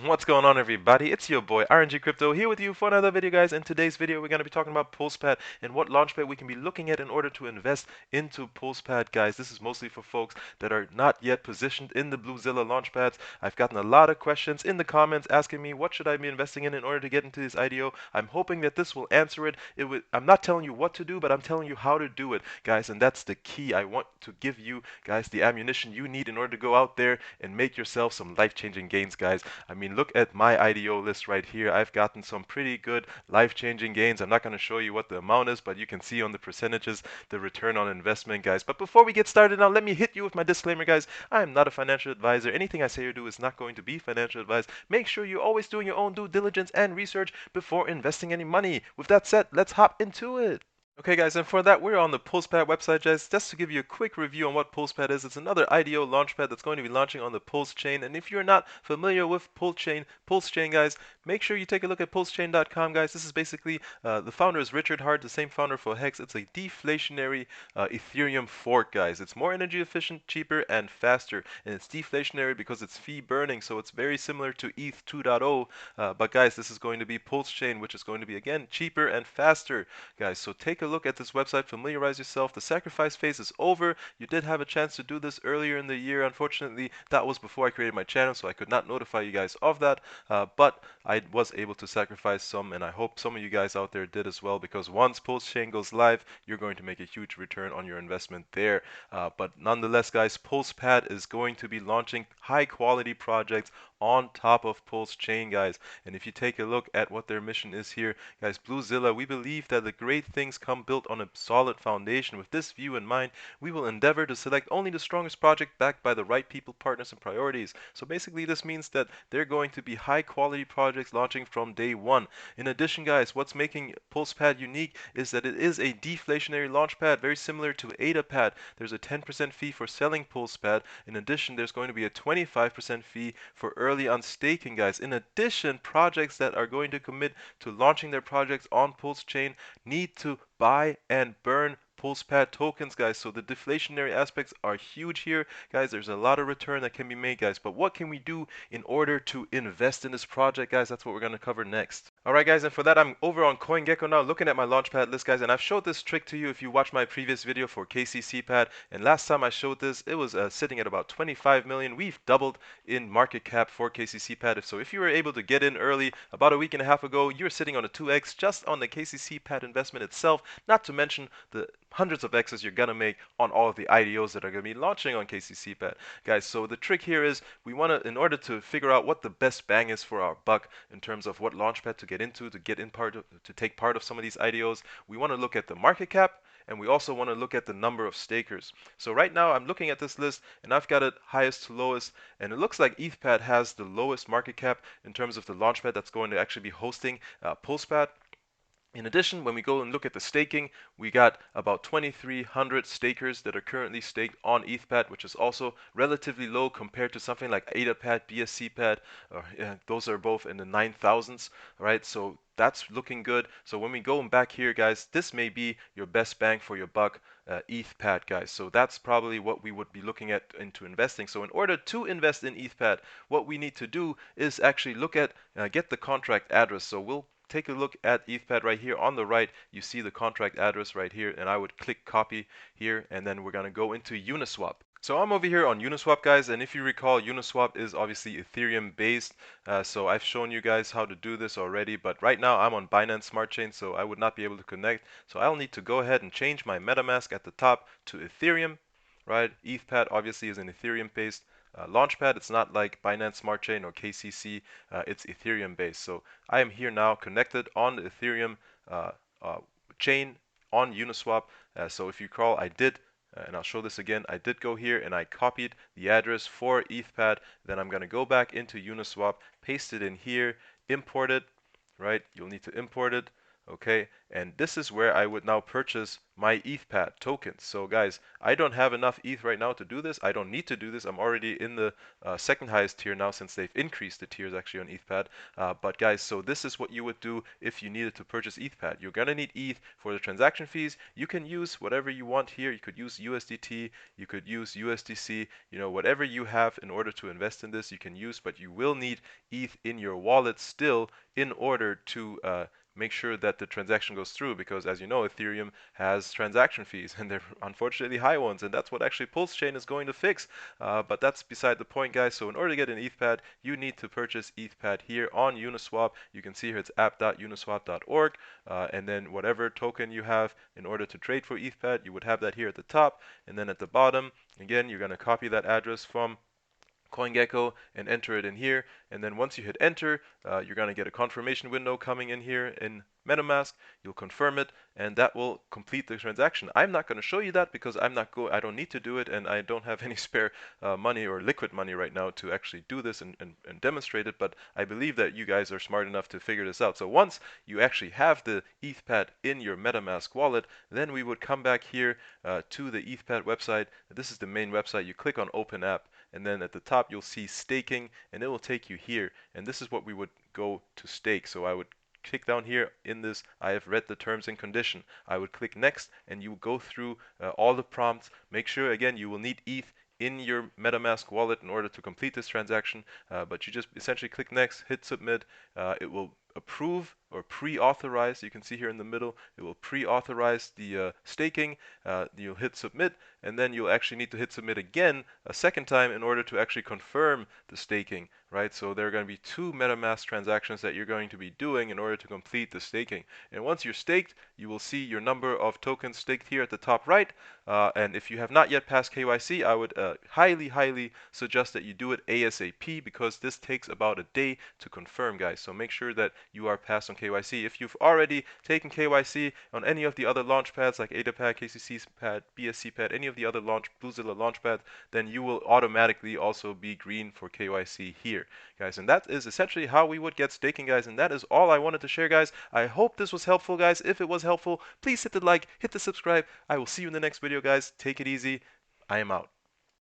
What's going on, everybody? It's your boy RNG Crypto here with you for another video, guys. In today's video we're going to be talking about Pulsepad and what launchpad we can be looking at in order to invest into Pulsepad, guys. This is mostly for folks that are not yet positioned in the Bluezilla launchpads. I've gotten a lot of questions in the comments asking me what should I be investing in order to get into this IDO. I'm hoping that this will answer it. I'm not telling you what to do, but I'm telling you how to do it, guys, and that's the key. I want to give you guys the ammunition you need in order to go out there and make yourself some life-changing gains, guys. I mean, look at my IDO list right here. I've gotten some pretty good life-changing gains. I'm not going to show you what the amount is, but you can see on the percentages the return on investment, guys. But before we get started now, let me hit you with my disclaimer, guys. I am not a financial advisor. Anything I say or do is not going to be financial advice. Make sure you're always doing your own due diligence and research before investing any money. With that said, let's hop into it. Okay, guys, and for that we're on the Pulsepad website, guys. Just to give you a quick review on what Pulsepad is, it's another IDO launchpad that's going to be launching on the Pulse chain. And if you're not familiar with Pulse chain, guys, make sure you take a look at pulsechain.com, guys. This is basically the founder is Richard Hart, the same founder for Hex. It's a deflationary Ethereum fork, guys. It's more energy efficient, cheaper, and faster, and it's deflationary because it's fee burning, so it's very similar to ETH 2.0. But guys, this is going to be Pulse chain, which is going to be again cheaper and faster, guys. So take a look at this website, familiarize yourself. The sacrifice phase is over. You did have a chance to do this earlier in the year. Unfortunately, that was before I created my channel, so I could not notify you guys of that. But I was able to sacrifice some, and I hope some of you guys out there did as well, because once Pulse Chain goes live, you're going to make a huge return on your investment there. But nonetheless, guys, Pulsepad is going to be launching high quality projects on top of Pulse Chain, guys. And if you take a look at what their mission is here, guys, Bluezilla, we believe that the great things come built on a solid foundation. With this view in mind, we will endeavor to select only the strongest project backed by the right people, partners, and priorities. So basically, this means that they're going to be high quality projects launching from day one. In addition, guys, what's making Pulsepad unique is that it is a deflationary launchpad, very similar to AdaPad. There's a 10% fee for selling Pulsepad. In addition, there's going to be a 25% fee for early on staking, guys. In addition, projects that are going to commit to launching their projects on Pulse Chain need to buy and burn Pulsepad tokens, guys. So the deflationary aspects are huge here, guys. There's a lot of return that can be made, guys. But what can we do in order to invest in this project, guys? That's what we're going to cover next. Alright, guys, and for that I'm over on CoinGecko now looking at my launchpad list, guys, and I've showed this trick to you if you watch my previous video for KCCPad. And last time I showed this, it was sitting at about 25 million. We've doubled in market cap for KCCPad. So if you were able to get in early about a week and a half ago, you're sitting on a 2x just on the KCCPad investment itself, not to mention the hundreds of X's you're gonna make on all of the IDOs that are gonna be launching on KCCPad, guys. So the trick here is we want to, in order to figure out what the best bang is for our buck in terms of what launchpad to get into, to take part of some of these IDOs, we want to look at the market cap, and we also want to look at the number of stakers. So right now I'm looking at this list and I've got it highest to lowest, and it looks like ETHPad has the lowest market cap in terms of the launchpad that's going to actually be hosting Pulsepad. In addition, when we go and look at the staking, we got about 2,300 stakers that are currently staked on ETHPad, which is also relatively low compared to something like AdaPad, BSCPad. Those are both in the 9,000s, right? So that's looking good. So when we go back here, guys, this may be your best bang for your buck, ETHPad, guys. So that's probably what we would be looking at into investing. So in order to invest in ETHPad, what we need to do is actually look at, get the contract address. So we'll take a look at ETHPad right here on the right. You see the contract address right here, and I would click copy here, and then we're going to go into Uniswap. So I'm over here on Uniswap, guys, and if you recall, Uniswap is obviously Ethereum based. So I've shown you guys how to do this already, but right now I'm on Binance Smart Chain, so I would not be able to connect. So I'll need to go ahead and change my MetaMask at the top to Ethereum, right? ETHPad obviously is an Ethereum based Launchpad. It's not like Binance Smart Chain or KCC. It's Ethereum based. So I am here now connected on the Ethereum chain on Uniswap. So if you recall, I did, and I'll show this again, I did go here and I copied the address for ETHPad. Then I'm going to go back into Uniswap, paste it in here, import it, right? You'll need to import it. Okay, and this is where I would now purchase my ETHPad tokens. So guys, I don't have enough ETH right now to do this. I don't need to do this. I'm already in the second highest tier now, since they've increased the tiers actually on ETHPad. But guys, so this is what you would do if you needed to purchase ETHPad. You're gonna need ETH for the transaction fees. You can use whatever you want here. You could use USDT, you could use USDC, you know, whatever you have in order to invest in this, you can use, but you will need ETH in your wallet still in order to make sure that the transaction goes through, because as you know, Ethereum has transaction fees and they're unfortunately high ones, and that's what actually Pulse Chain is going to fix. But that's beside the point, guys. So in order to get an ETHPad, you need to purchase ETHPad here on Uniswap. You can see here it's app.uniswap.org, and then whatever token you have in order to trade for ETHPad, you would have that here at the top, and then at the bottom, again, you're going to copy that address from CoinGecko and enter it in here, and then once you hit enter, you're going to get a confirmation window coming in here in MetaMask. You'll confirm it, and that will complete the transaction. I'm not going to show you that because I don't need to do it, and I don't have any spare money or liquid money right now to actually do this and demonstrate it, but I believe that you guys are smart enough to figure this out. So once you actually have the ETHPad in your MetaMask wallet, then we would come back here to the ETHPad website. This is the main website. You click on Open App, and then at the top you'll see staking, and it will take you here, and this is what we would go to stake. So I would click down here in this, I have read the terms and condition. I would click next, and you go through all the prompts. Make sure again you will need ETH in your MetaMask wallet in order to complete this transaction, but you just essentially click next, hit submit. It will approve or pre-authorize. You can see here in the middle, it will pre-authorize the staking. You'll hit submit, and then you'll actually need to hit submit again a second time in order to actually confirm the staking, right? So there are going to be two MetaMask transactions that you're going to be doing in order to complete the staking. And once you're staked, you will see your number of tokens staked here at the top right. And if you have not yet passed KYC, I would highly suggest that you do it ASAP, because this takes about a day to confirm, guys. So make sure that you are passed on KYC. If you've already taken KYC on any of the other launch pads like AdaPad, KCC pad, BSC pad, any of the other Bluezilla launch pads, then you will automatically also be green for KYC here, guys. And that is essentially how we would get staking, guys. And that is all I wanted to share, guys. I hope this was helpful, guys. If it was helpful, please hit the like, hit the subscribe. I will see you in the next video, guys. Take it easy. I am out.